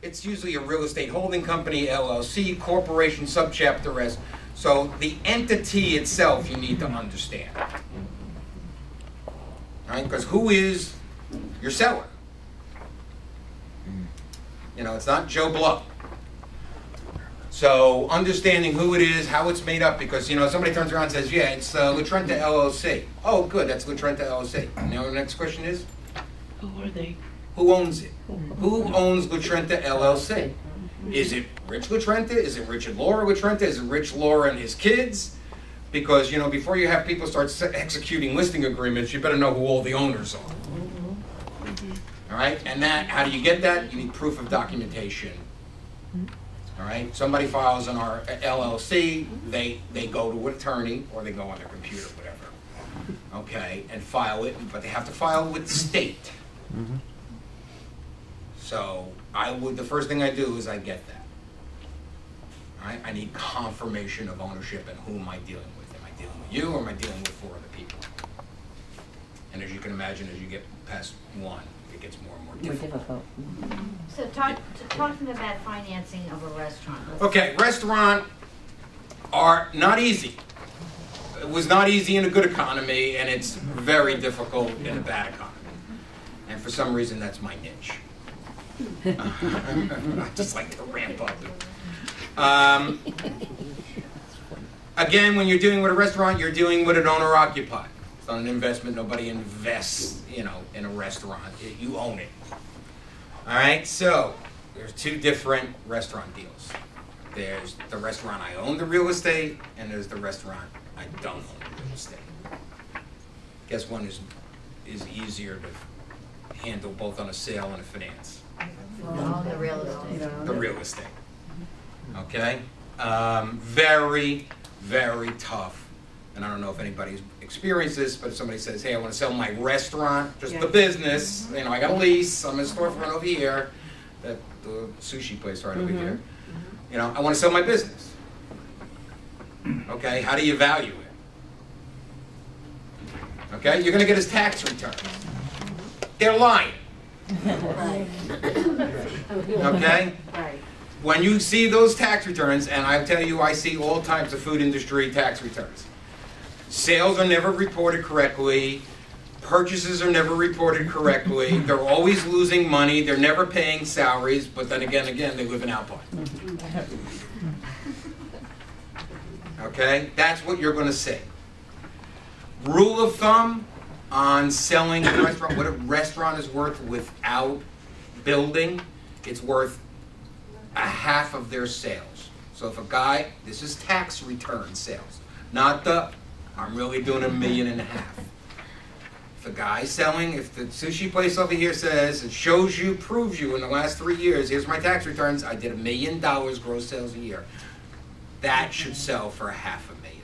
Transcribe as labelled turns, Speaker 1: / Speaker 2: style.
Speaker 1: It's usually a real estate holding company, LLC, corporation, subchapter S. So the entity itself you need to understand. All right, because who is your seller? You know, it's not Joe Blow. So understanding who it is, how it's made up, because, you know, somebody turns around and says, yeah, it's Latrenta LLC. Oh, good, that's Latrenta LLC. Now the next question is?
Speaker 2: Who are they?
Speaker 1: Who owns it? Who owns Latrenta LLC? Is it Rich Latrenta? Is it Rich and Laura Latrenta? Is it Rich, Laura, and his kids? Because, you know, before you have people start executing listing agreements, you better know who all the owners are. All right? And that, how do you get that? You need proof of documentation. All right? Somebody files an LLC, they go to an attorney, or they go on their computer, whatever. Okay? And file it, but they have to file it with the state. So the first thing I do is I get that. All right? I need confirmation of ownership and who am I dealing with? Am I dealing with you or am I dealing with 4 other people? And as you can imagine, as you get past 1, it gets more and more difficult.
Speaker 3: So talk to me about financing of a restaurant.
Speaker 1: Okay, restaurant are not easy. It was not easy in a good economy, and it's very difficult in a bad economy. And for some reason, that's my niche. I just like to ramp up. Again, when you're dealing with a restaurant, you're dealing with an owner-occupied. It's not an investment. Nobody invests, you know, in a restaurant. You own it. All right. So there's 2 different restaurant deals. There's the restaurant I own the real estate, and there's the restaurant I don't own the real estate. Guess one is easier to handle both on a sale and a finance.
Speaker 3: The real estate.
Speaker 1: The real estate. Okay? Very, very tough. And I don't know if anybody's experienced this, but if somebody says, hey, I want to sell my restaurant, just the business, you know, I got a lease, I'm in a storefront over here, the sushi place right over here. You know, I want to sell my business. Okay, how do you value it? Okay, you're going to get his tax return. They're lying. Okay? When you see those tax returns, and I tell you I see all types of food industry tax returns. Sales are never reported correctly. Purchases are never reported correctly. They're always losing money. They're never paying salaries, but then again, they live in output. Okay? That's what you're going to see. Rule of thumb on selling a restaurant, what a restaurant is worth without building, it's worth a half of their sales. So if a guy, this is tax return sales, not the, I'm really doing $1.5 million. If a guy's selling, if the sushi place over here says, it shows you, proves you in the last 3 years, here's my tax returns, I did $1 million gross sales a year, that should sell for $500,000.